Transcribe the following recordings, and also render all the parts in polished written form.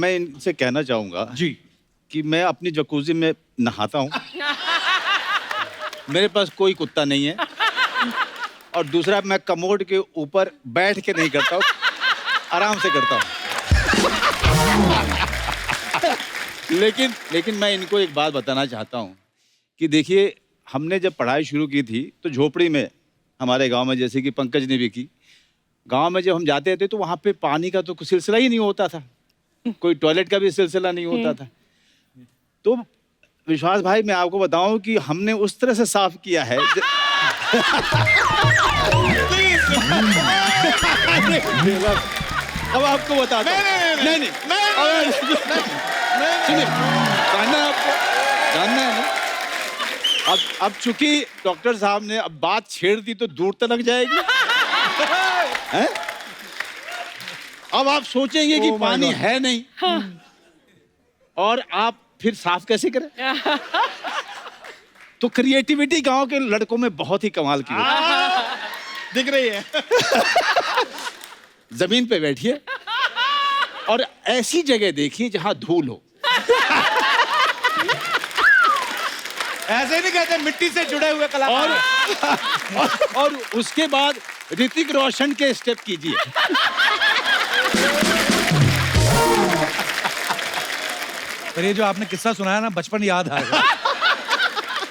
मैं इनसे कहना चाहूंगा जी कि मैं अपनी जकूजी में नहाता हूँ। मेरे पास कोई कुत्ता नहीं है। और दूसरा, मैं कमोड के ऊपर बैठ के नहीं करता हूँ, आराम से करता हूँ। लेकिन मैं इनको एक बात बताना चाहता हूँ कि देखिए, हमने जब पढ़ाई शुरू की थी तो झोपड़ी में, हमारे गांव में, जैसे कि पंकज ने भी की, गांव में जब हम जाते थे तो वहाँ पे पानी का तो कोई सिलसिला ही नहीं होता था, कोई टॉयलेट का भी सिलसिला नहीं होता था। तो विश्वास भाई, मैं आपको बताऊं कि हमने उस तरह से साफ किया है अब आपको बताता हूं। नहीं, सुनिए, जानना है ना। अब चूंकि डॉक्टर साहब ने अब बात छेड़ दी तो दूर तक जाएगी। हैं? अब आप सोचेंगे कि पानी है नहीं, और आप फिर साफ कैसे करें? तो क्रिएटिविटी गांव के लड़कों में बहुत ही कमाल की होती है। दिख रही है। जमीन पे बैठिए और ऐसी जगह देखिए जहां धूल हो। ऐसे नहीं कहते, मिट्टी से जुड़े हुए कलाकार। और उसके बाद ऋतिक रोशन के स्टेप कीजिए। पर ये जो आपने किस्सा सुनाया ना, बचपन याद आ गया।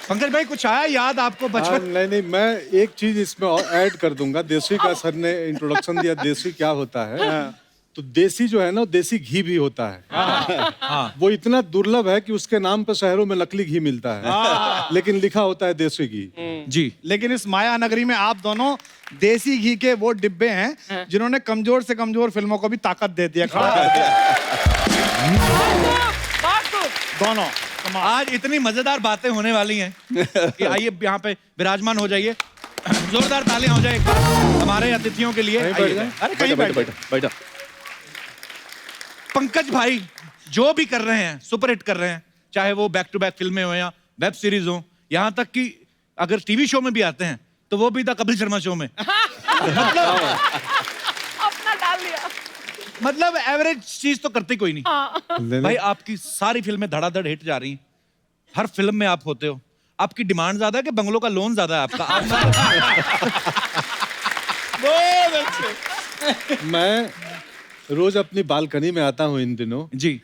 पंकज भाई, कुछ आया याद आपको बचपन? नहीं, मैं एक चीज इसमें और ऐड कर दूंगा। देसी का सर ने इंट्रोडक्शन दिया, देसी क्या होता है। तो देसी जो है ना, देसी घी भी होता है। वो इतना दुर्लभ है कि उसके नाम पर शहरों में नकली घी मिलता है, लेकिन लिखा होता है देसी घी। जी, लेकिन इस माया नगरी में आप दोनों देसी घी के वो डिब्बे हैं जिन्होंने कमजोर से कमजोर फिल्मों को भी ताकत दे दिया, खड़ा कर दिया। दोनों आज इतनी मजेदार बातें होने वाली हैं कि आइए यहाँ पे विराजमान हो जाइए। जोरदार तालियां हो जाए एक बार हमारे अतिथियों के लिए। अरे कहीं बैठो। पंकज भाई जो भी कर रहे हैं, सुपर हिट कर रहे हैं, चाहे वो बैक टू बैक फिल्में हो या वेब सीरीज हो, यहाँ तक कि अगर टीवी शो में भी आते हैं तो वो भी द कपिल शर्मा शो में। मतलब एवरेज चीज तो करते कोई नहीं। भाई आपकी सारी फिल्में धड़ाधड़ हिट जा रही हैं, हर फिल्म में आप होते हो। आपकी डिमांड ज्यादा है कि बंगलों का लोन ज्यादा है आपका? बहुत अच्छे। मैं रोज अपनी बालकनी में आता हूँ इन दिनों जी,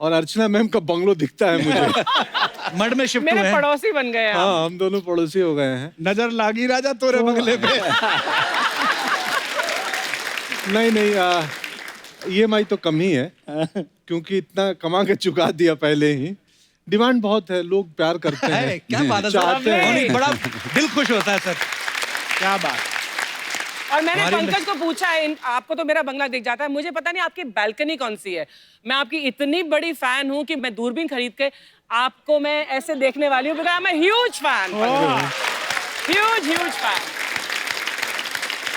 और अर्चना मैम का बंगलो दिखता है मुझे। मड में शिफ्ट हुए मेरे हैं। पड़ोसी बन गए आप। हाँ, हम दोनों पड़ोसी हो गए हैं। नजर लागी राजा तोरे बंगले पे। नहीं, EMI तो कम ही है, क्योंकि इतना कमा के चुका दिया पहले ही। डिमांड बहुत है, लोग प्यार करते हैं, क्या बात है सर, चाहते हैं। बड़ा दिल खुश होता है सर। क्या बात। और मैंने पंकज को पूछा है, आपको तो मेरा बंगला दिख जाता है, मुझे पता नहीं आपकी बालकनी कौन सी है। मैं आपकी इतनी बड़ी फैन हूं कि मैं दूरबीन खरीद के आपको मैं ऐसे देखने वाली हूँ, because I am a huge fan. Huge fan.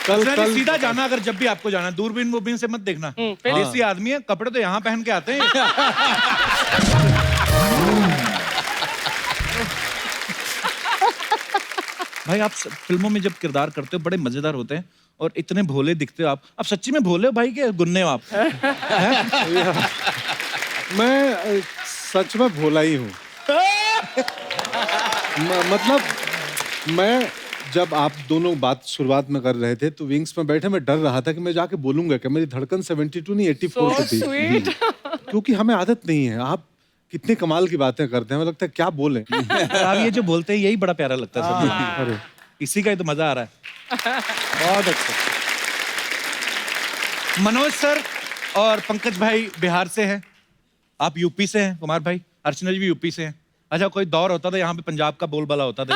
कल सीधा जाना, अगर जब भी आपको जाना, दूरबीन वूरबीन से मत देखना। देसी आदमी है, कपड़े तो यहाँ पहन के आते हैं। भाई आप फिल्मों में जब किरदार करते हो बड़े मजेदार होते हैं और इतने भोले दिखते हो आप सच्ची में भोले हो भाई के गुन्ने हो आप? मैं सच में भोला ही हूँ। मतलब मैं जब आप दोनों बात शुरुआत में कर रहे थे तो विंग्स में बैठे मैं डर रहा था कि मैं जाके बोलूंगा कि मेरी धड़कन 72 नहीं 84 So थी। sweet। क्योंकि हमें आदत नहीं है। आप कितने कमाल की बातें करते हैं, हमें लगता है क्या बोलें। आप ये जो बोलते हैं यही बड़ा प्यारा लगता है सर। अरे इसी का ही तो मजा आ रहा है। बहुत अच्छा। मनोज सर और पंकज भाई बिहार से हैं, आप यूपी से हैं, कुमार भाई, अर्चना जी भी यूपी से हैं। अच्छा, कोई दौर होता था यहाँ पे पंजाब का बोलबाला होता था।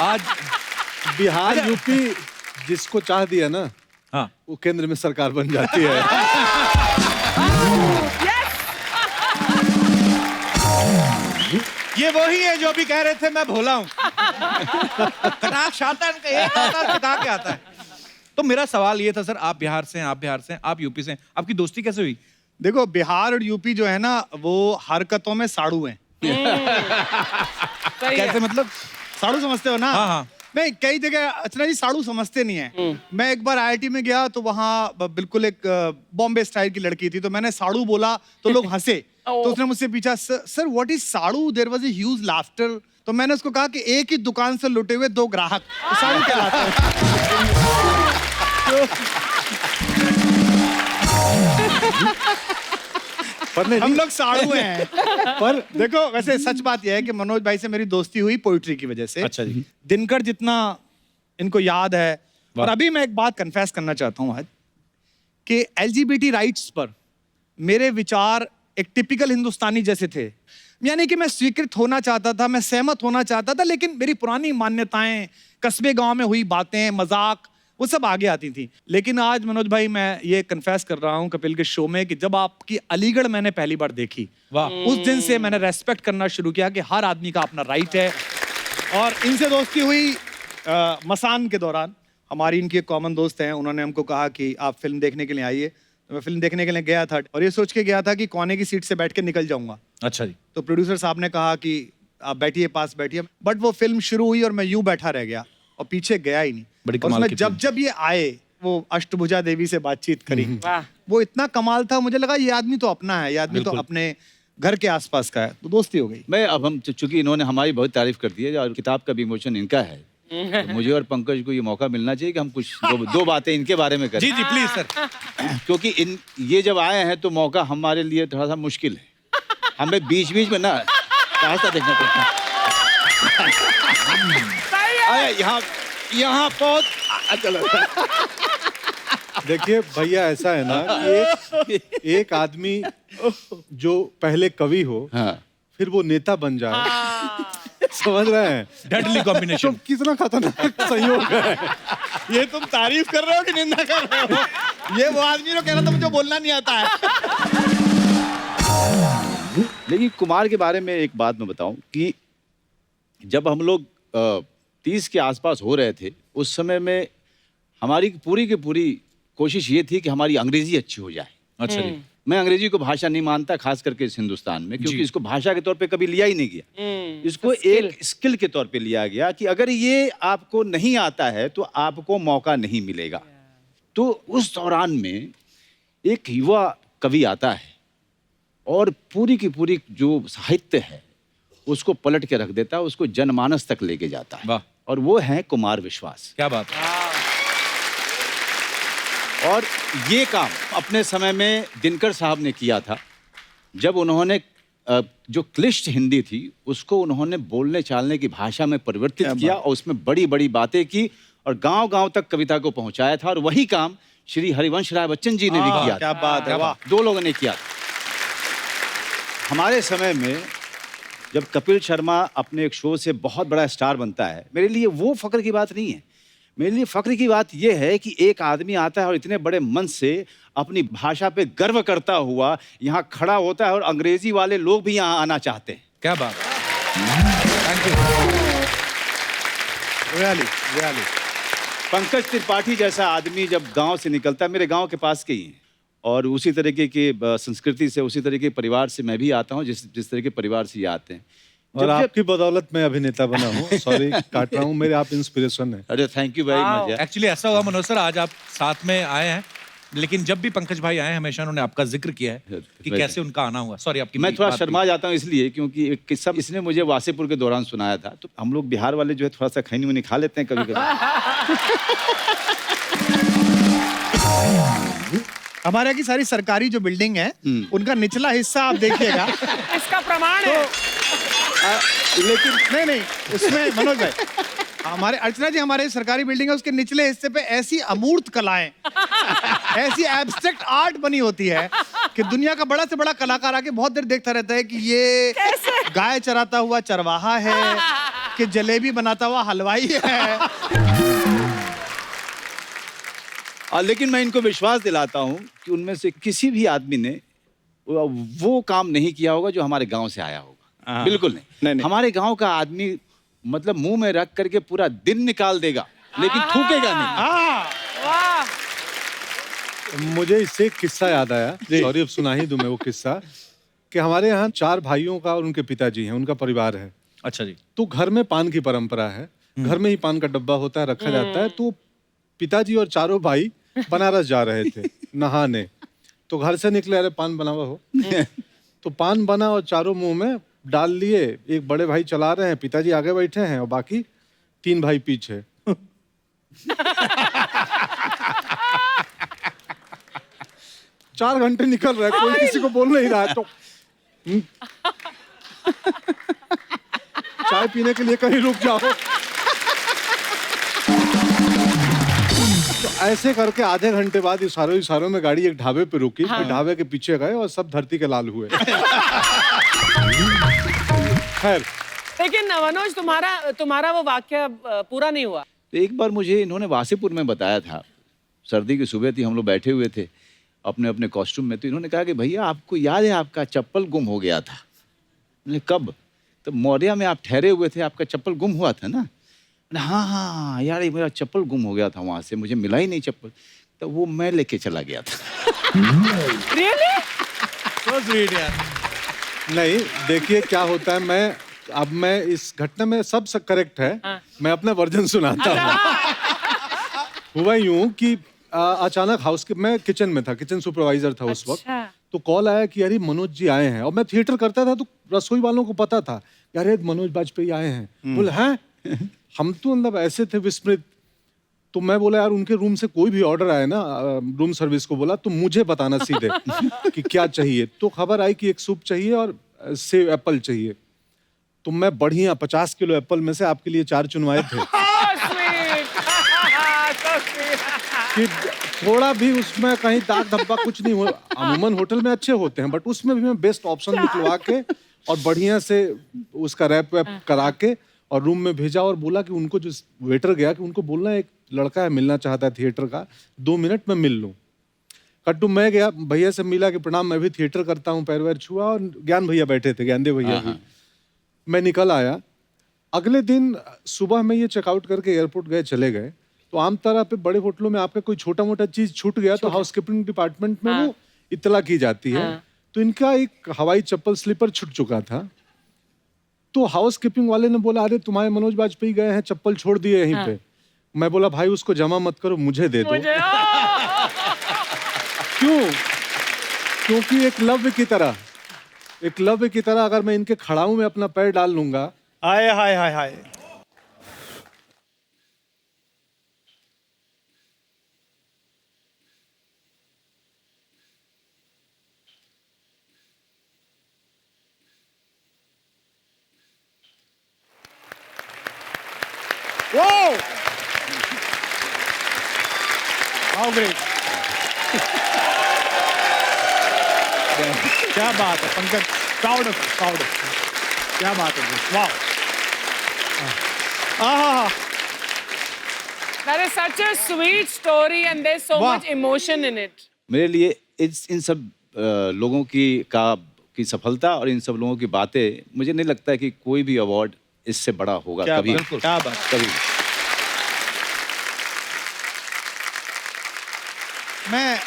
आज बिहार यूपी जिसको चाह दिया ना, हाँ, वो केंद्र में सरकार बन जाती है। ये वही है जो अभी कह रहे थे मैं भोला हूँ। कटाक्ष आता है इनका, एक आता है, कटा के आता है। तो मेरा सवाल ये था सर, आप बिहार से हैं, आप बिहार से हैं, आप यूपी से हैं, आपकी दोस्ती कैसे हुई? देखो, बिहार और यूपी जो है ना, वो हरकतों में साड़ू हैं। सही है। कैसे मतलब? साड़ू समझते हो ना? हाँ हाँ। नहीं, कई जगह अर्चना जी साड़ू समझते नहीं है। मैं एक बार आईआईटी में गया तो वहाँ बिल्कुल एक बॉम्बे स्टाइल की लड़की थी, तो मैंने साड़ू बोला तो लोग हंसे। तो उसने मुझसे पूछा, sir what is saadu? There was a huge laughter. तो मैंने उसको कहा कि एक ही दुकान से लुटे हुए 2 ग्राहक, तो साड़ू कहलाता है। पर नहीं, हम लोग साड़ू हैं। पर देखो, वैसे सच बात यह है कि मनोज भाई से मेरी दोस्ती हुई पोइट्री की वजह से। अच्छा जी। दिनकर जितना इनको याद है, और अभी मैं एक बात कन्फेस करना चाहता हूं आज कि एलजीबीटी राइट्स पर मेरे विचार एक टिपिकल हिंदुस्तानी जैसे थे। यानी कि मैं स्वीकृत होना चाहता था, मैं सहमत होना चाहता था, लेकिन मेरी पुरानी मान्यताएं, कस्बे गांव में हुई बातें, मजाक, वो सब आगे आती थी। लेकिन आज मनोज भाई मैं ये कन्फेस कर रहा हूँ कपिल के शो में कि जब आपकी अलीगढ़ मैंने पहली बार देखी, वाह, उस दिन से मैंने रेस्पेक्ट करना शुरू किया कि हर आदमी का अपना राइट है। और इनसे दोस्ती हुई मसान के दौरान। हमारी इनकी एक कॉमन दोस्त हैं, उन्होंने हमको कहा कि आप फिल्म देखने के लिए आइए। तो मैं फिल्म देखने के लिए गया था और ये सोच के गया था कि कोने की सीट से बैठ के निकल जाऊंगा। अच्छा जी। तो प्रोड्यूसर साहब ने कहा कि आप बैठिए, पास बैठिए। बट वो फिल्म शुरू हुई और मैं यूं बैठा रह गया और पीछे गया ही नहीं। बड़ी और कमाल उसमें की जब जब ये आए, वो अष्टभुजा देवी से बातचीत करी, वाह। वो इतना कमाल था, मुझे लगा ये आदमी तो अपना है, ये आदमी तो बिल्कुल। अपने घर के आसपास का है। तो दोस्ती हो गई। मैं अब हम चूंकि इन्होंने हमारी बहुत तारीफ कर दी है और किताब का विमोचन इनका है, तो मुझे और पंकज को ये मौका मिलना चाहिए कि हम कुछ दो बातें इनके बारे में करें। जी जी प्लीज सर। क्योंकि ये जब आए हैं तो मौका हमारे लिए थोड़ा सा मुश्किल है। हमें बीच बीच में ना रास्ता देखना पड़ता है। सही है। अरे यहाँ बहुत देखिए भैया, ऐसा है ना कि एक आदमी जो पहले कवि हो, हाँ। फिर वो नेता बन जाए, समझ रहे हैं? डेडली तो कॉम्बिनेशन। कितना खतरनाक संयोग है। ये तुम तारीफ कर रहे हो कि निंदा कर रहे हो? ये वो आदमी जो कह रहा था मुझे बोलना नहीं आता है। लेकिन कुमार के बारे में एक बात मैं बताऊं कि जब हम लोग 30 के आसपास हो रहे थे, उस समय में हमारी पूरी की पूरी कोशिश ये थी कि हमारी अंग्रेजी अच्छी हो जाए। अच्छा जी। मैं अंग्रेजी को भाषा नहीं मानता, खास करके इस हिंदुस्तान में, क्योंकि जी। इसको भाषा के तौर पे कभी लिया ही नहीं गया। इसको एक स्किल के तौर पे लिया गया कि अगर ये आपको नहीं आता है तो आपको मौका नहीं मिलेगा। तो उस दौरान में एक युवा कवि आता है और पूरी की पूरी जो साहित्य है उसको पलट के रख देता है, उसको जनमानस तक लेके जाता है। वाह। और वो है कुमार विश्वास। क्या बात। और ये काम अपने समय में दिनकर साहब ने किया था, जब उन्होंने जो क्लिष्ट हिंदी थी उसको उन्होंने बोलने चालने की भाषा में परिवर्तित किया और उसमें बड़ी बड़ी बातें की और गांव-गांव तक कविता को पहुंचाया था। और वही काम श्री हरिवंश राय बच्चन जी ने भी किया था। क्या बात है, वाह। 2 लोगों ने किया था। हमारे समय में जब कपिल शर्मा अपने एक शो से बहुत बड़ा स्टार बनता है, मेरे लिए वो फक्र की बात नहीं है। मेरे लिए फक्र की बात यह है कि एक आदमी आता है और इतने बड़े मन से अपनी भाषा पे गर्व करता हुआ यहाँ खड़ा होता है और अंग्रेजी वाले लोग भी यहाँ आना चाहते हैं। क्या बात। Thank you. Really. Pankaj Tripathi जैसा आदमी जब गांव से निकलता है, मेरे गांव के पास के ही हैं, और उसी तरीके की संस्कृति से, उसी तरीके के परिवार से मैं भी आता हूँ जिस तरह के परिवार से ये आते हैं। और आपकी बदौलत मैं अभिनेता बना हूँ। सॉरी काट रहा हूँ, मेरे आप इंस्पिरेशन है। अरे थैंक यू वेरी मच यार। एक्चुअली ऐसा हुआ मनोज सर, आज आप साथ में आए हैं, लेकिन जब भी पंकज भाई आए हमेशा उन्होंने आपका जिक्र किया है कि कैसे उनका आना हुआ। सॉरी आपकी मैं थोड़ा बात शर्मा जाता हूँ इसलिए क्योंकि एक किस्सा इसने मुझे वासेपुर के दौरान सुनाया था। तो हम लोग बिहार वाले जो है थोड़ा सा खैनी वनी खा लेते हैं कभी कभी। हमारे यहाँ की सारी सरकारी जो बिल्डिंग है, उनका निचला हिस्सा आप देखिएगा। इसका प्रमाण है। लेकिन नहीं, उसमें मनोज भाई, हमारे अर्चना जी, हमारे सरकारी बिल्डिंग है, उसके निचले हिस्से पे ऐसी अमूर्त कलाएं, ऐसी एब्स्ट्रैक्ट आर्ट बनी होती है कि दुनिया का बड़ा से बड़ा कलाकार आके बहुत देर देखता रहता है कि ये गाय चराता हुआ चरवाहा है कि जलेबी बनाता हुआ हलवाई है। लेकिन मैं इनको विश्वास दिलाता हूँ कि उनमें से किसी भी आदमी ने वो काम नहीं किया होगा जो हमारे गांव से आया होगा। बिल्कुल नहीं। हमारे गांव का आदमी मतलब मुंह में रख करके पूरा दिन निकाल देगा, लेकिन थूकेगा नहीं। वाह। मुझे इससे एक किस्सा याद आया, सॉरी अब सुना ही दूं मैं वो किस्सा, कि हमारे यहाँ 4 भाइयों का और उनके पिताजी हैं, उनका परिवार है। अच्छा जी। तो घर में पान की परंपरा है, घर में ही पान का डब्बा होता है, रखा जाता है। तो पिताजी और चारों भाई बनारस जा रहे थे नहाने, तो घर से निकले, अरे पान बना हुआ हो तो पान बना और चारों मुंह में डाल लिए। एक बड़े भाई चला रहे हैं, पिताजी आगे बैठे हैं और बाकी 3 भाई पीछे। 4 घंटे निकल रहे हैं, कोई किसी को बोल नहीं रहा है। तो चाय पीने के लिए कहीं रुक जाओ। तो ऐसे करके आधे घंटे बाद इशारों में गाड़ी एक ढाबे पे रुकी। फिर ढाबे के पीछे गए और सब धरती के लाल हुए। खैर, लेकिन मनोज, तुम्हारा वो वाक्य पूरा नहीं हुआ। तो एक बार मुझे इन्होंने वासेपुर में बताया था, सर्दी की सुबह थी, हम लोग बैठे हुए थे अपने अपने कॉस्ट्यूम में, तो इन्होंने कहा कि भैया आपको याद है आपका चप्पल गुम हो गया था। मैंने कब? तो मौर्या में आप ठहरे हुए थे, आपका चप्पल गुम हुआ था ना? हाँ हाँ यार, ये मेरा चप्पल गुम हो गया था, वहाँ से मुझे मिला ही नहीं चप्पल, तो वो मैं लेके चला गया था। Really? So sweet यार। नहीं देखिए क्या होता है, मैं इस घटना में सब करेक्ट है। मैं अपना वर्जन सुनाता हूँ। हुआ यूं कि अचानक मैं किचन में था, किचन सुपरवाइजर था उस वक्त। तो कॉल आया कि यार मनोज जी आए हैं, और मैं थिएटर करता था तो रसोई वालों को पता था यार मनोज बाजपेयी आए हैं। बोले हैं? हम तो मतलब ऐसे थे विस्मृत। तो मैं बोला यार उनके रूम से कोई भी ऑर्डर आए ना, रूम सर्विस को बोला तो मुझे बताना सीधे कि क्या चाहिए। तो खबर आई कि एक सूप चाहिए और सेब एप्पल चाहिए। तो मैं बढ़िया 50 किलो एप्पल में से आपके लिए 4 चुनवाए थे। कि थोड़ा भी उसमें कहीं दाग धब्बा कुछ नहीं हुआ। अमूमन होटल में अच्छे होते हैं, बट उसमें भी मैं बेस्ट ऑप्शन निकलवा के और बढ़िया से उसका रैप वैप करा के और रूम में भेजा। और बोला कि उनको जो वेटर गया कि उनको बोलना एक लड़का है, मिलना चाहता है थिएटर का, 2 मिनट में मिल लूँ। कट्टू मैं गया, भैया से मिला कि प्रणाम, मैं भी थिएटर करता हूँ, पैर वैर छुआ, और ज्ञान भैया बैठे थे, ज्ञानदेव भैया भी। मैं निकल आया। अगले दिन सुबह में ये चेकआउट करके एयरपोर्ट गए, चले गए। तो आम तरह पे बड़े होटलों में आपका कोई छोटा मोटा चीज छूट गया तो हाउसकीपिंग डिपार्टमेंट में वो इत्तला की जाती है। तो इनका एक हवाई चप्पल स्लीपर छूट चुका था। तो हाउसकीपिंग वाले ने बोला अरे तुम्हारे मनोज बाजपेयी गए हैं, चप्पल छोड़ दिए यहीं पे। मैं बोला भाई उसको जमा मत करो, मुझे दे दो। क्यों? क्योंकि एक लव्य की तरह अगर मैं इनके खड़ाऊ में अपना पैर डाल लूंगा। हाय हाय हाय हाय। Whoa! How great! क्या बात है पंकज, प्राउड ऑफ क्या बात है, वाह। That is such a sweet story and there's so वाह। much emotion in it. मेरे लिए इन सब लोगों की सफलता और इन सब लोगों की बातें, मुझे नहीं लगता है कि कोई भी अवार्ड इससे बड़ा होगा कभी। क्या बात। कभी। मैं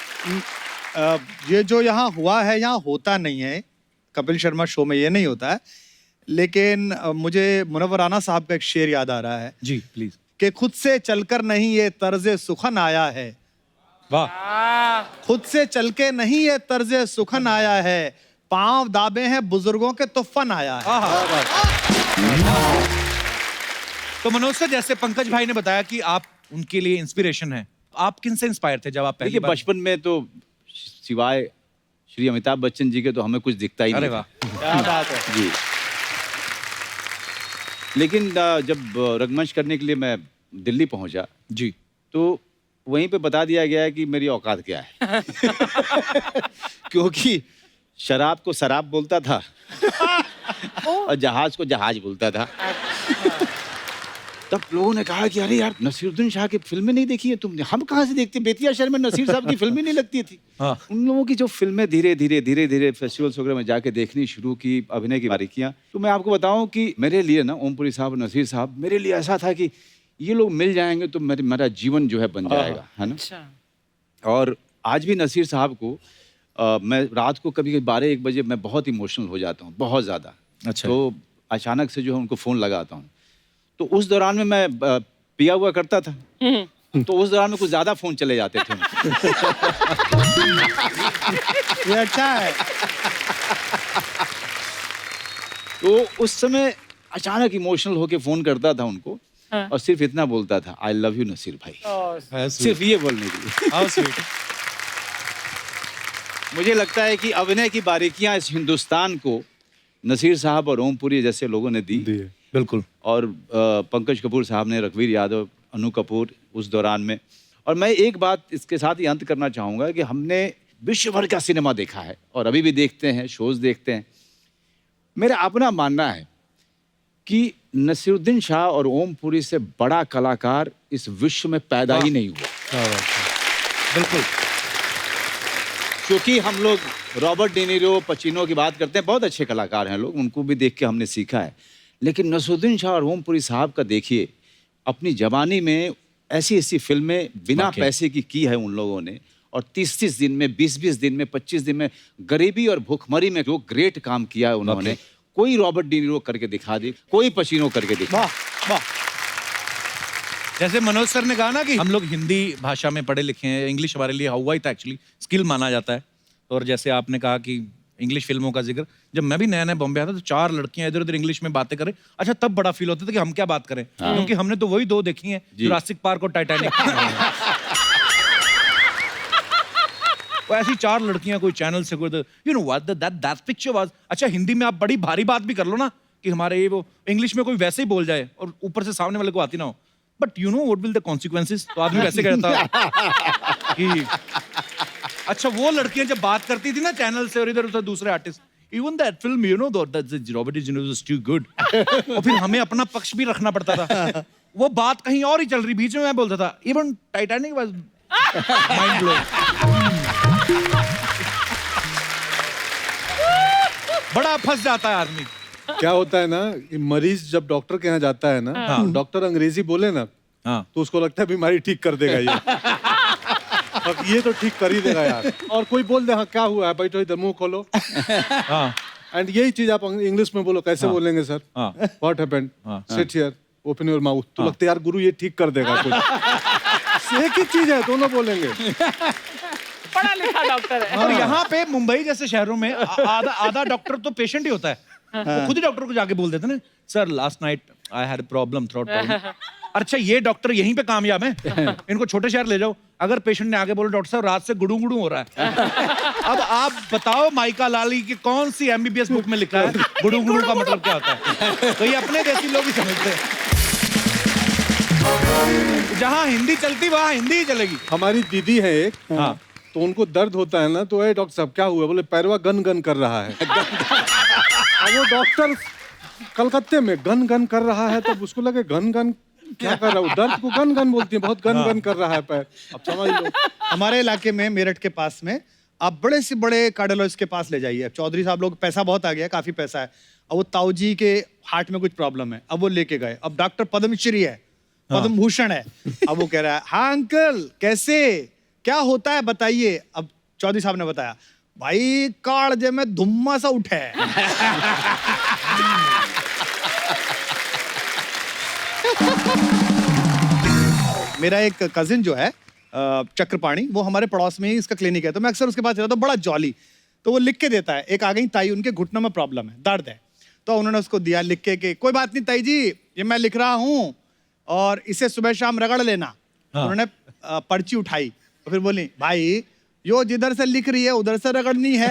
ये जो यहाँ हुआ है, यहाँ होता नहीं है। कपिल शर्मा शो में ये नहीं होता है। लेकिन मुझे मुनव्वर राना साहब का एक शेर याद आ रहा है जी प्लीज। कि खुद से चलकर नहीं ये तर्जे सुखन आया है। वाह। खुद से चल के नहीं ये तर्जे सुखन आया है, पांव दाबे हैं बुजुर्गों के तो फन आया है। तो मनोज सर, जैसे पंकज भाई ने बताया कि आप उनके लिए इंस्पिरेशन हैं, आप किन से इंस्पायर थे जब आप पहली देखिए बार? बचपन में तो सिवाय श्री अमिताभ बच्चन जी के तो हमें कुछ दिखता ही अरे नहीं वाह। था। क्या बात है। जी। लेकिन जब रंगमंच करने के लिए मैं दिल्ली पहुंचा जी। तो वहीं पे बता दिया गया है कि मेरी औकात क्या है। क्योंकि शराब को शराब बोलता था और जहाज को जहाज बोलता था। तब लोगों ने कहा कि अरे यार नसीरुद्दीन शाह की फिल्में नहीं देखी है तुमने? हम कहाँ से देखते, बेतिया शहर में नसीर साहब की फिल्में नहीं लगती थी। हाँ। उन लोगों की जो फिल्में धीरे धीरे फेस्टिवल्स वगैरह में जाके देखनी शुरू की, अभिनय की बारीकियां। तो मैं आपको बताऊं कि मेरे लिए ना ओमपुरी साहब, नसीर साहब, मेरे लिए ऐसा था कि ये लोग मिल जाएंगे तो मेरा जीवन जो है बन जाएगा, है ना। अच्छा। और आज भी नसीर साहब को मैं रात को कभी 12-1 बजे मैं बहुत इमोशनल हो जाता हूँ, बहुत ज़्यादा। अच्छा। तो अचानक से जो है उनको फ़ोन लगाता हूँ, तो उस दौरान में मैं पिया हुआ करता था, तो उस दौरान में कुछ ज्यादा फोन चले जाते थे। ये अच्छा है। तो उस समय अचानक इमोशनल होके फोन करता था उनको, और सिर्फ इतना बोलता था, आई लव यू नसीर भाई। सिर्फ ये बोलने के लिए। How sweet. मुझे लगता है कि अभिनय की बारीकियां इस हिंदुस्तान को नसीर साहब और ओमपुरी जैसे लोगों ने दी। बिल्कुल। और पंकज कपूर साहब ने, रघुवीर यादव, अनु कपूर उस दौरान में। और मैं एक बात इसके साथ ही अंत करना चाहूँगा कि हमने विश्व भर का सिनेमा देखा है और अभी भी देखते हैं, शोज देखते हैं। मेरा अपना मानना है कि नसीरुद्दीन शाह और ओमपुरी से बड़ा कलाकार इस विश्व में पैदा ही नहीं हुआ। बिल्कुल। क्योंकि हम लोग रॉबर्ट डिनीरो, पचिनो की बात करते हैं, बहुत अच्छे कलाकार हैं लोग, उनको भी देख के हमने सीखा है। लेकिन नसीरुद्दीन शाह और ओमपुरी साहब का देखिए, अपनी जवानी में ऐसी ऐसी फिल्में बिना पैसे की है उन लोगों ने, और 30-30 दिन में, 20-20 दिन में, 25 दिन में, गरीबी और भूखमरी में जो ग्रेट काम किया है उन्होंने। कोई रॉबर्ट डिनीरो करके दिखा दे, कोई पचिनो करके दिखा। वाह वाह। जैसे मनोज सर ने कहा ना कि हम लोग हिंदी भाषा में पढ़े लिखे हैं, इंग्लिश हमारे लिए हवा ही था, एक्चुअली स्किल माना जाता है। और जैसे आपने कहा कि इंग्लिश फिल्मों का जिक्र, जब मैं भी नया नया बॉम्बे आता तो 4 लड़कियां इधर उधर इंग्लिश में बातें करें, अच्छा तब बड़ा फील होता था कि हम क्या बात करें, क्योंकि हमने तो वही 2 देखी हैं, जुरासिक पार्क और टाइटैनिक। वो ऐसी 4 लड़कियां कोई चैनल से, कोई you know what that picture was. अच्छा हिंदी में आप बड़ी भारी बात भी कर लो ना कि हमारे ये वो, इंग्लिश में कोई वैसे ही बोल जाए और ऊपर से सामने वाले को आती ना हो, but you know what will the consequences, तो आदमी वैसे कहता कि अच्छा वो लड़कियां जब बात करती थी ना चैनल से और इधर उधर दूसरे artist, even that film you know that Robert De Niro was too good, और फिर हमें अपना पक्ष भी रखना पड़ता था। वो बात कहीं और ही चल रही, बीच में मैं बोलता था even Titanic was mind blowing. बड़ा फंस जाता है आदमी। क्या होता है ना कि मरीज जब डॉक्टर के यहाँ जाता है ना, डॉक्टर अंग्रेजी बोले ना, तो उसको लगता है बीमारी ठीक कर देगा ये। अब ये तो ठीक कर ही देगा यार। और कोई बोल दे हाँ क्या हुआ है, बैठो इधर मुंह खोलो। एंड यही चीज आप इंग्लिश में बोलो, कैसे बोलेंगे sir? What happened? Sit here, open your mouth. तो लगता है यार गुरु ये ठीक कर देगा कुछ। एक ही चीज है, दोनों बोलेंगे। पढ़ा लिखा डॉक्टर है। और यहाँ पे मुंबई जैसे शहरों में आधा डॉक्टर तो पेशेंट ही होता है, वो खुद ही डॉक्टर को जाके बोल देते ना, sir last night I had problem, throat problem. अच्छा ये डॉक्टर यहीं पे कामयाब है, इनको छोटे शहर ले जाओ। अगर पेशेंट ने आगे बोला डॉक्टर साहब रात से गुड़ू गुड़ू हो रहा है, अब आप बताओ माइका लाली की कौन सी एमबीबीएस बुक में लिखा है गुड़ू गुड़ू का मतलब क्या होता है? तो ये अपने देसी लोग ही समझते हैं। जहाँ हिंदी चलती वहाँ हिंदी ही चलेगी। हमारी दीदी है एक, हाँ तो उनको दर्द होता है ना, तो ए डॉक्टर साहब क्या हुआ? बोले पैरवा गन गन कर रहा है। अब वो डॉक्टर कलकत्ते में गन गन कर रहा है, तब उसको लगे गन गन क्या कर रहा है, दर्द को गन गन बोलती है, बहुत गन गन कर रहा है पैर। अब समझ लो। हमारे इलाके में, मेरठ के पास में, आप बड़े से बड़े कार्डियोलॉजिस्ट के पास ले जाइए। चौधरी साहब लोग, पैसा बहुत आ गया, काफी पैसा है, अब वो ताऊ जी के हार्ट में कुछ प्रॉब्लम है, अब वो लेके गए। अब डॉक्टर पद्मश्री है, पद्म भूषण है, अब वो कह रहा है हाँ अंकल कैसे, क्या होता है बताइए। अब चौधरी साहब ने बताया, भाई कालजे में धुम्मा सा उठे। मेरा एक कजिन जो है चक्रपाणी, वो हमारे पड़ोस में ही इसका क्लिनिक है, तो मैं अक्सर उसके पास जाता हूँ, बड़ा जॉली। तो वो लिख के देता है, एक आ गई ताई, उनके घुटनों में प्रॉब्लम है, दर्द है, तो उन्होंने उसको दिया लिख के, कोई बात नहीं ताई जी, ये मैं लिख रहा हूँ और इसे सुबह शाम रगड़ लेना। उन्होंने पर्ची उठाई और फिर बोली, भाई यो जिधर से लिख रही है उधर से रगड़नी है।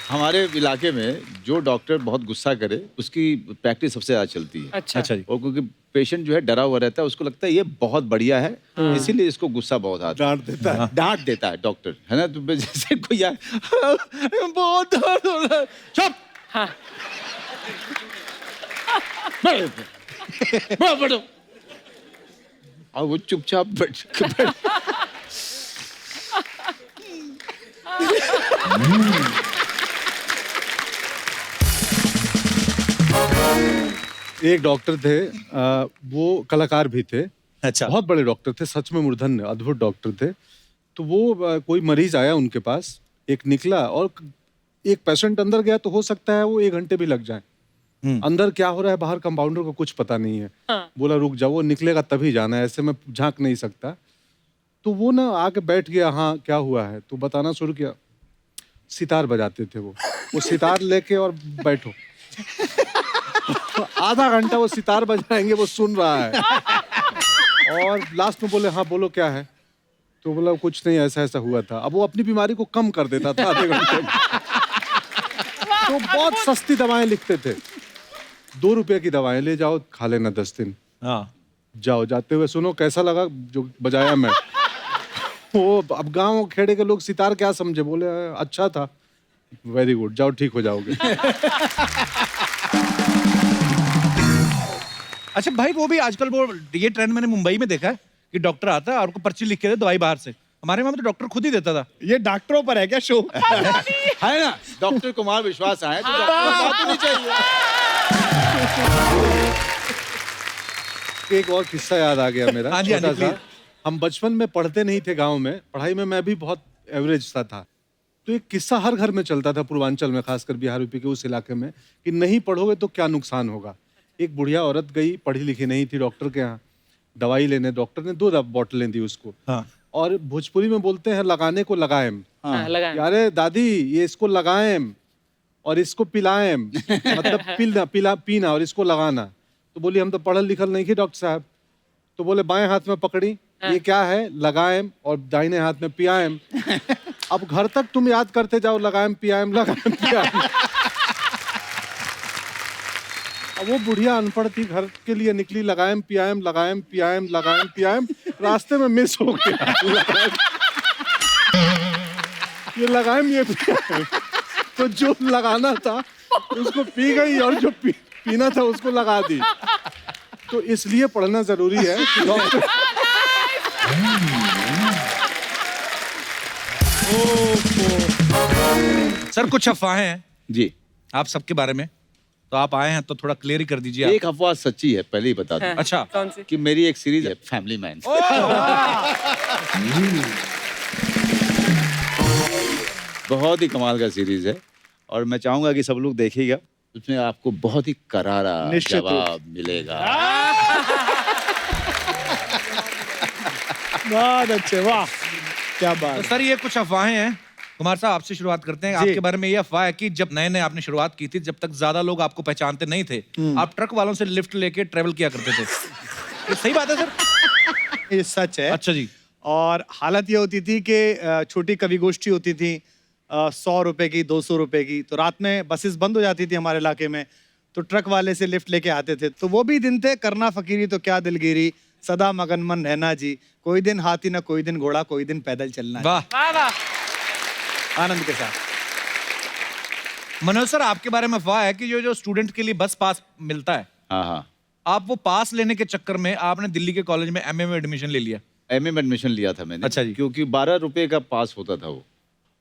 हमारे इलाके में जो डॉक्टर बहुत गुस्सा करे उसकी प्रैक्टिस सबसे ज्यादा चलती है। अच्छा जी। और क्योंकि पेशेंट जो है डरा हुआ रहता है, उसको लगता है ये बहुत बढ़िया है, इसीलिए इसको गुस्सा बहुत आता है, डांट देता है। डांट देता है डॉक्टर, है ना। तो जैसे कोई यार बहुत दर्द हो रहा है, चुप, हाँ। बैठो, और वो चुपचाप बैठ। एक डॉक्टर थे, वो कलाकार भी थे, अच्छा। बहुत बड़े डॉक्टर थे, सच में मूर्धन्य अद्भुत डॉक्टर थे। तो वो कोई मरीज आया उनके पास, एक निकला और एक पेशेंट अंदर गया तो हो सकता है वो 1 घंटे भी लग जाए। अंदर क्या हो रहा है बाहर कंपाउंडर को कुछ पता नहीं है। बोला रुक जाओ, वो निकलेगा तभी जाना है, ऐसे मैं झांक नहीं सकता। तो वो ना आके बैठ गया, हाँ क्या हुआ है, तो बताना शुरू किया। सितार बजाते थे वो सितार लेके और बैठो। तो आधा घंटा वो सितार बजाएंगे, वो सुन रहा है और लास्ट में बोले हाँ बोलो क्या है, तो बोला कुछ नहीं, ऐसा ऐसा हुआ था। अब वो अपनी बीमारी को कम कर देता था आधे घंटे में। तो बहुत सस्ती दवाएं लिखते थे, 2 रुपए की दवाएं ले जाओ, खा लेना 10 दिन। हाँ जाओ, जाते हुए सुनो कैसा लगा जो बजाया मैं। वो अब गांव खेड़े के लोग सितार क्या समझे, बोले अच्छा था, वेरी गुड, जाओ ठीक हो जाओगे। अच्छा भाई, वो भी आजकल वो ये ट्रेंड मैंने मुंबई में देखा है कि डॉक्टर आता है और आपको पर्ची लिख के दे दवाई बाहर से। हमारे वहां तो डॉक्टर खुद ही देता था। ये डॉक्टरों पर है क्या शो? है ना, डॉक्टर कुमार विश्वास आए तो डॉक्टर को बात होनी चाहिए। एक और किस्सा याद आ गया मेरा, हाँ जी, हाँ जी, छोटा सा। please। हम बचपन में पढ़ते नहीं थे गांव में, पढ़ाई में मैं भी बहुत एवरेज सा था। तो एक किस्सा हर घर में चलता था पूर्वांचल में, खासकर बिहार यूपी के उस इलाके में, कि नहीं पढ़ोगे तो क्या नुकसान होगा। एक बुढ़िया औरत गई, पढ़ी लिखी नहीं थी, डॉक्टर के यहाँ दवाई लेने। डॉक्टर ने 2 बोतलें दी उसको। हाँ। और भोजपुरी में बोलते हैं लगाने को लगाएम। लगा अरे दादी ये इसको लगाएम और इसको पिलाएम, मतलब पीना और इसको लगाना। तो बोली हम तो पढ़ल लिखल नहीं थे डॉक्टर साहब। तो बोले बाएं हाथ में पकड़ी, ये क्या है, लगाएम, और दाहिने हाथ में पियाएम। अब घर तक तुम याद करते जाओ, लगाएम पियाएम लगाएम पियाएम। अब वो बुढ़िया अनपढ़ थी, घर के लिए निकली, लगाएम पियाएम लगाएम पियाएम लगाएम पियाएम, रास्ते में मिस हो गया। ये लगाएम ये पियाएम, तो जो लगाना था उसको पी गई और जो पीना था उसको लगा दी। तो इसलिए पढ़ना जरूरी है कि डॉक्टर। सर कुछ अफवाहें हैं जी, आप सबके बारे में, तो आप आए हैं तो थोड़ा क्लियर ही कर दीजिए आप। एक अफवाह सच्ची है, पहले ही बता दूं। अच्छा, कौन सी? कि मेरी एक सीरीज है फैमिली मैन। बहुत ही कमाल का सीरीज है और मैं चाहूंगा कि सब लोग देखिएगा, उसमें आपको बहुत ही करारा निश्चित रूप। जवाब मिलेगा। बहुत अच्छे, वाह क्या तो बात। सर ये कुछ अफवाहें हैं। कुमार साहब आपसे शुरुआत करते हैं। जी। आपके बारे में ये अफवाह है कि जब नए नए आपने शुरुआत की थी, जब तक ज्यादा लोग आपको पहचानते नहीं थे, आप ट्रक वालों से लिफ्ट लेके ट्रेवल किया करते थे। ये सही बात है सर? ये सच है। अच्छा जी। और हालत ये होती थी कि छोटी कवि गोष्ठी होती थी, 100 रुपए की, 200 रुपए की। तो रात में बसेस बंद हो जाती थी हमारे इलाके में, तो ट्रक वाले से लिफ्ट लेके आते थे। तो वो भी दिन थे, करना फकीरी तो क्या दिलगिरी, सदा मगन मन रहना जी, कोई दिन हाथी ना कोई दिन घोड़ा, कोई दिन पैदल चलना। वाह। वाह वाह। आनंद के साथ। मनोज सर आपके बारे में अफवाह है कि जो स्टूडेंट के लिए बस पास मिलता है, हाँ हाँ, आप वो पास लेने के चक्कर में आपने दिल्ली के कॉलेज में एमए में एडमिशन ले लिया। एमए में एडमिशन लिया था मैंने। अच्छा जी। क्योंकि 12 रुपए का पास होता था वो,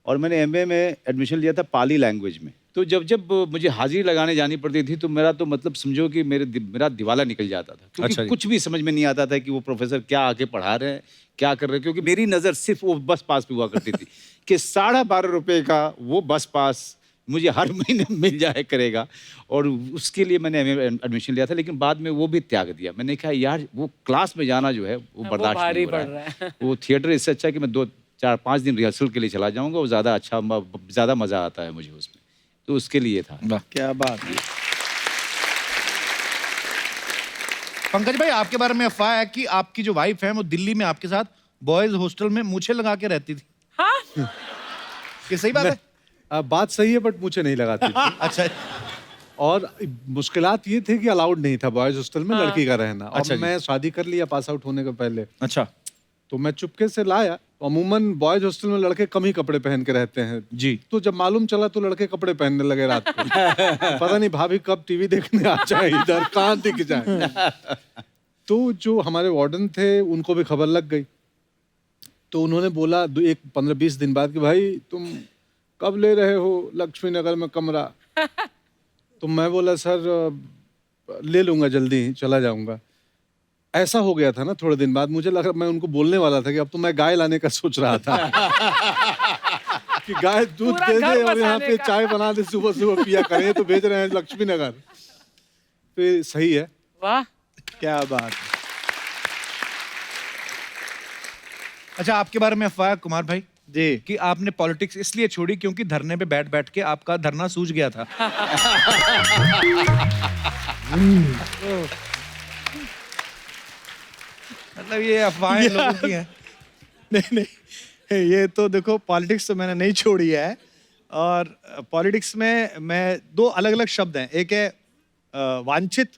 और मैंने एमए में एडमिशन लिया था पाली लैंग्वेज में। तो जब जब मुझे हाजिरी लगाने जानी पड़ती थी तो मेरा तो मतलब समझो कि मेरा दिवाला निकल जाता था, क्योंकि अच्छा जी। कुछ भी समझ में नहीं आता था कि वो प्रोफेसर क्या आके पढ़ा रहे हैं, क्या कर रहे हैं। क्योंकि मेरी नज़र सिर्फ वो बस पास पे हुआ करती थी कि 12.5 रुपए का वो बस पास मुझे हर महीने मिल जाए करेगा, और उसके लिए मैंने एडमिशन लिया था। लेकिन बाद में वो भी त्याग दिया। मैंने कहा यार वो क्लास में जाना जो है वो बर्दाश्त भारी नहीं हो पड़ रहा रहा है। वो थिएटर इससे अच्छा कि मैं 2-4-5 दिन रिहर्सल के लिए चला जाऊंगा, वो ज़्यादा अच्छा, ज़्यादा मज़ा आता है मुझे उसमें, तो उसके लिए था। वाह। क्या बात है। पंकज भाई आपके बारे में अफवाह है कि आपकी जो वाइफ है वो दिल्ली में आपके साथ बॉयज हॉस्टल में मूछें लगा के रहती थी। हाँ ये सही बात है? बात सही है बट मुझे नहीं लगाती थी। अच्छा। और मुश्किलात ये थे कि अलाउड नहीं था बॉयज हॉस्टल में लड़की का रहना। और अच्छा जी। मैं शादी कर लिया पास आउट होने के पहले, अच्छा तो मैं चुपके से लाया। अमूमन बॉयज हॉस्टल में लड़के कम ही कपड़े पहन के रहते हैं जी। तो जब मालूम चला तो लड़के कपड़े पहनने लगे रात को। पता नहीं भाभी कब टीवी देखने आ जाए, इधर कहाँ दिख जाए। तो जो हमारे वार्डन थे उनको भी खबर लग गई, तो उन्होंने बोला 15-20 दिन बाद कि भाई तुम कब ले रहे हो लक्ष्मी नगर में कमरा। तो मैं बोला सर ले लूंगा, जल्दी ही चला जाऊंगा। ऐसा हो गया था ना, थोड़े दिन बाद मुझे लगा, मैं उनको बोलने वाला था कि अब तो मैं गाय लाने का सोच रहा था। कि गाय दूध पूरा दे घर दे और यहाँ बसाने पे का। चाय बना दे सुबह सुबह पिया करें, तो भेज रहे हैं लक्ष्मी नगर। तो ये सही है। वाह। क्या बात है। अच्छा, आपके बारे में अफवाह है कुमार भाई जी। कि आपने पॉलिटिक्स इसलिए छोड़ी क्योंकि धरने पे बैठ बैठ के आपका धरना सूझ गया था। मतलब ये अफवाहें लोगों की हैं। नहीं नहीं, ये तो देखो पॉलिटिक्स तो मैंने नहीं छोड़ी है। और पॉलिटिक्स में मैं दो अलग अलग शब्द हैं, एक है वांछित,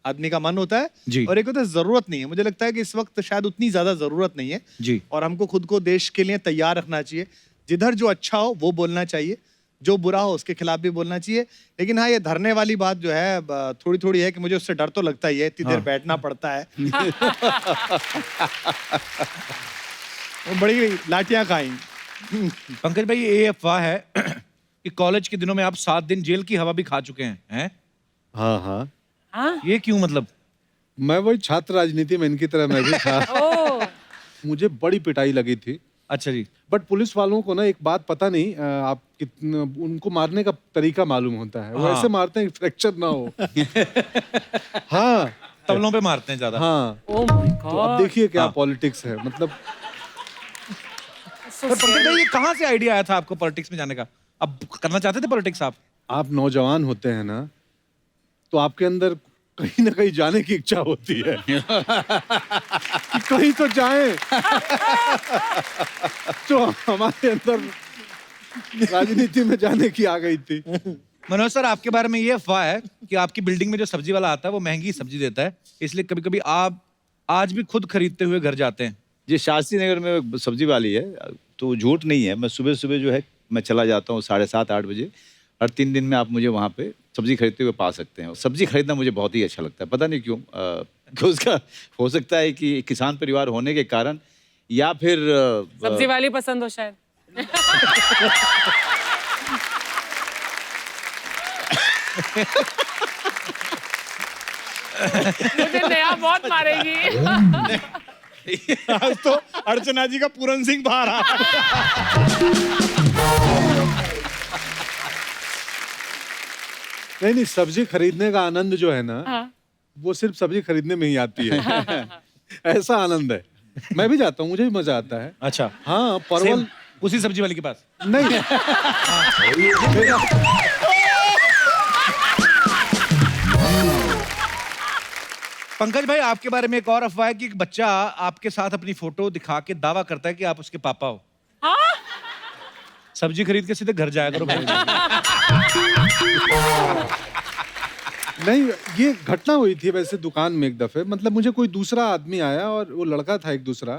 आदमी का मन होता है जी। और एक होता है जरूरत नहीं है। मुझे लगता है कि इस वक्त शायद उतनी ज्यादा जरूरत नहीं है जी। और हमको खुद को देश के लिए तैयार रखना चाहिए। जिधर जो अच्छा हो वो बोलना चाहिए, जो बुरा हो उसके खिलाफ भी बोलना चाहिए। लेकिन हाँ, ये धरने वाली बात जो है थोड़ी थोड़ी है कि मुझे उससे डर तो लगता ही है, इतनी देर बैठना पड़ता है। वो बड़ी लाठियां खाई। पंकज भाई, ये अफवाह है कि कॉलेज के दिनों में आप 7 दिन जेल की हवा भी खा चुके हैं? हाँ हाँ, हाँ? ये क्यों मतलब? मैं वही छात्र राजनीति में इनकी तरह मैं भी था। ओह, मुझे बड़ी पिटाई लगी थी। अच्छा जी। बट पुलिस वालों को ना एक बात पता नहीं, आप कितना उनको मारने का तरीका मालूम होता है। वो हाँ। ऐसे मारते हैं कि फ्रैक्चर ना हो। हाँ तबलों पे मारते हैं ज्यादा। हाँ। ओह माय तो अब गॉड। देखिए क्या हाँ। पॉलिटिक्स है, मतलब पर पंकज भाई, ये कहाँ से आइडिया आया था आपको पॉलिटिक्स में जाने का? अब करना चाहते थे पॉलिटिक्स आप? आप नौजवान होते हैं ना, तो आपके अंदर कहीं ना कहीं जाने की इच्छा होती है कि कहीं तो जाएं। तो हमारे अंदर राजनीति में जाने की आ गई थी। मनोज सर, आपके बारे में ये अफवाह है कि आपकी बिल्डिंग में जो सब्जी वाला आता है वो महंगी सब्जी देता है, इसलिए कभी कभी आप आज भी खुद खरीदते हुए घर जाते हैं। जी, शास्त्री नगर में एक सब्जी वाली है, तो झूठ नहीं है। मैं सुबह सुबह जो है मैं चला जाता हूँ 7:30-8 बजे। हर 3 दिन में आप मुझे वहाँ पे सब्जी खरीदते हुए पा सकते हैं। और सब्जी खरीदना मुझे बहुत ही अच्छा लगता है, पता नहीं क्यों। कि उसका हो सकता है कि किसान परिवार होने के कारण, या फिर सब्जी वाली पसंद हो शायद। मुझे नया बहुत मारेगी। आज तो अर्चना जी का पूरन सिंह बाहर आ रहा है। नहीं, सब्जी खरीदने का आनंद जो है ना, हाँ। वो सिर्फ सब्जी खरीदने में ही आती है। ऐसा आनंद है। मैं भी जाता हूँ, मुझे भी मजा आता है। अच्छा, हाँ, परवल सेम, उसी सब्जी वाले के पास। नहीं। पंकज भाई, आपके बारे में एक और अफवाह है कि एक बच्चा आपके साथ अपनी फोटो दिखा के दावा करता है कि आप उसके पापा हो। हाँ? सब्जी खरीद के सीधे घर जाया करो भाई। नहीं, ये घटना हुई थी वैसे दुकान में एक दफे। मतलब मुझे कोई दूसरा आदमी आया और वो लड़का था एक दूसरा,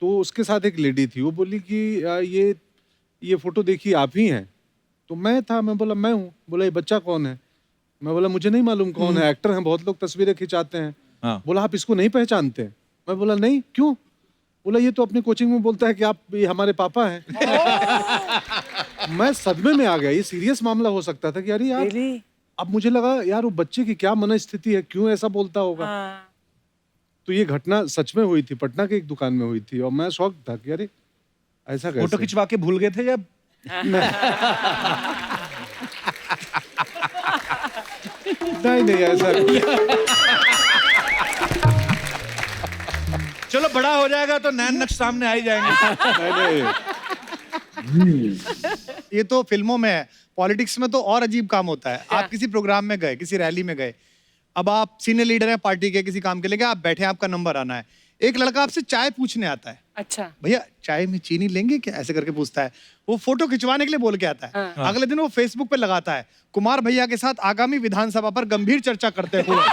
तो उसके साथ एक लेडी थी। वो बोली कि ये फोटो देखिए, आप ही हैं। तो मैं था, मैं बोला मैं हूँ। बोला ये बच्चा कौन है? मैं बोला मुझे नहीं मालूम कौन है, एक्टर हैं, बहुत लोग तस्वीरें खिंचाते हैं। हाँ। बोला आप इसको नहीं पहचानते? मैं बोला नहीं, क्यों? बोला ये तो अपनी कोचिंग में बोलता है कि आप ये हमारे पापा हैं। मैं सदमे में आ गया। ये सीरियस मामला हो सकता था कि अरे यार। Really? अब मुझे लगा यार वो बच्चे की क्या मनस्थिति है, क्यों ऐसा बोलता होगा। हाँ। तो ये घटना सच में हुई थी, पटना के एक दुकान में हुई थी। और मैं शौक था कि अरे ऐसा फोटो कैसे। खिंचवा के भूल गए थे या? नहीं ऐसा नहीं। चलो, बड़ा हो जाएगा तो नैन नक्श सामने आ ही जाएंगे। ये तो फिल्मों में है, पॉलिटिक्स में तो और अजीब काम होता है। आप किसी प्रोग्राम में गए, किसी रैली में गए, अब आप सीनियर लीडर हैं पार्टी के, किसी काम के लिए गए, आप बैठे हैं, आपका नंबर आना है। एक लड़का आपसे चाय पूछने आता है, अच्छा। भैया चाय में चीनी लेंगे क्या, ऐसे करके पूछता है। वो फोटो खिंचवाने के लिए बोल के आता है। हाँ। अगले दिन वो फेसबुक पे लगाता है, कुमार भैया के साथ आगामी विधानसभा पर गंभीर चर्चा करते हुए।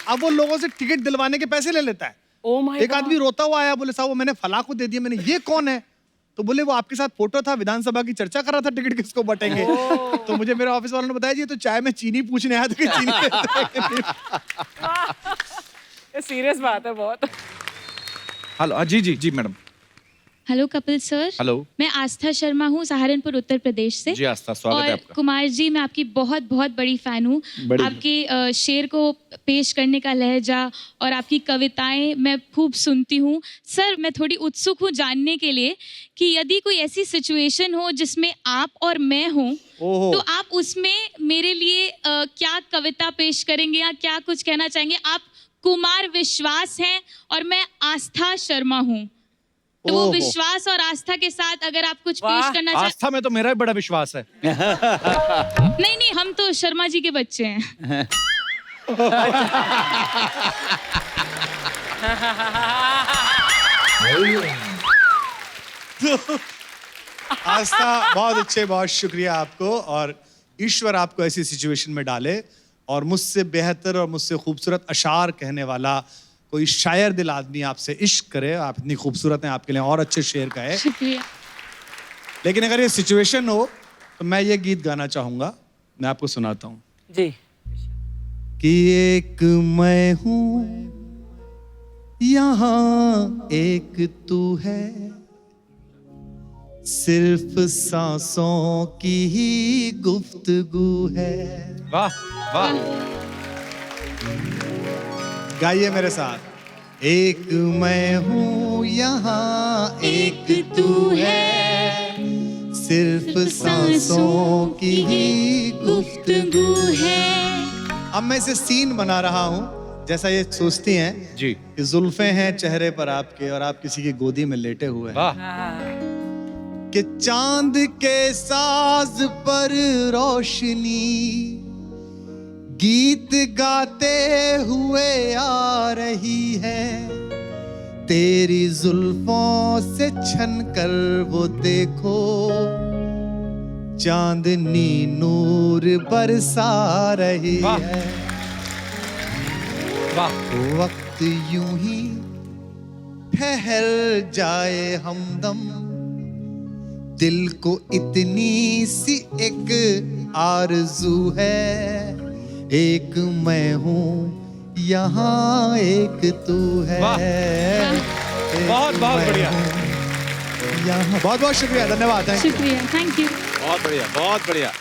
अब वो लोगों से टिकट दिलवाने के पैसे ले लेता है। Oh my एक God. आदमी रोता हुआ आया, बोले साहब वो मैंने फला को दे दिया। मैंने, ये कौन है? तो बोले वो आपके साथ फोटो था, विधानसभा की चर्चा कर रहा था, टिकट किसको बटेंगे। तो मुझे मेरे ऑफिस वालों ने बताया जी ये तो चाय में चीनी पूछने आया था कि चीनी देते हैं कि नहीं। ये सीरियस बात है बहुत। हेलो, जी जी जी madam. Hello Kapil sir. Hello. मैं आस्था शर्मा हूँ, सहारनपुर उत्तर प्रदेश से। जी आस्था, स्वागत है और आपका। कुमार जी, मैं आपकी बहुत बहुत बड़ी फ़ैन हूँ। आपके शेर को पेश करने का लहजा और आपकी कविताएं मैं खूब सुनती हूँ। सर, मैं थोड़ी उत्सुक हूँ जानने के लिए कि यदि कोई ऐसी सिचुएशन हो जिसमें आप और मैं हूँ, तो आप उसमें मेरे लिए क्या कविता पेश करेंगे या क्या कुछ कहना चाहेंगे? आप कुमार विश्वास हैं और मैं आस्था शर्मा हूँ, तो वो विश्वास और आस्था के साथ अगर आप कुछ पेश करना चाहें। आस्था में तो मेरा भी बड़ा विश्वास है। नहीं नहीं, हम तो शर्मा जी के बच्चे हैं। आस्था, बहुत अच्छे, बहुत शुक्रिया आपको, और ईश्वर आपको ऐसी सिचुएशन में डाले और मुझसे बेहतर और मुझसे खूबसूरत अशार कहने वाला कोई शायर दिल आदमी आपसे इश्क करे। आप इतनी खूबसूरत हैं, आपके लिए और अच्छे शेर कहे। शुक्रिया। लेकिन अगर ये सिचुएशन हो तो मैं ये गीत गाना चाहूंगा, मैं आपको सुनाता हूँ। जी। कि एक मैं हूँ यहाँ एक तू है, सिर्फ सांसों की ही गुफ्तगू है। वाह वाह। गाइए मेरे साथ। एक मैं हूँ यहाँ एक तू है, सिर्फ सांसों की ही गुफ्तगू है। अब मैं इसे सीन बना रहा हूँ, जैसा ये सोचती हैं जी। कि जुल्फे हैं चेहरे पर आपके और आप किसी की गोदी में लेटे हुए हैं। वाह। कि चांद के साज पर रोशनी गीत गाते हुए आ रही है, तेरी जुल्फों से छन कर वो देखो चांदनी नूर बरसा रही वाह। है। वाह। वक्त यूं ही ठहर जाए हमदम, दिल को इतनी सी एक आरज़ू है, एक मैं हूँ यहाँ एक तू है। वाह। एक बहुत बहुत मैं बढ़िया। हूँ यहाँ। बहुत बहुत शुक्रिया, धन्यवाद। शुक्रिया, थैंक यू। बहुत बढ़िया, बहुत बढ़िया।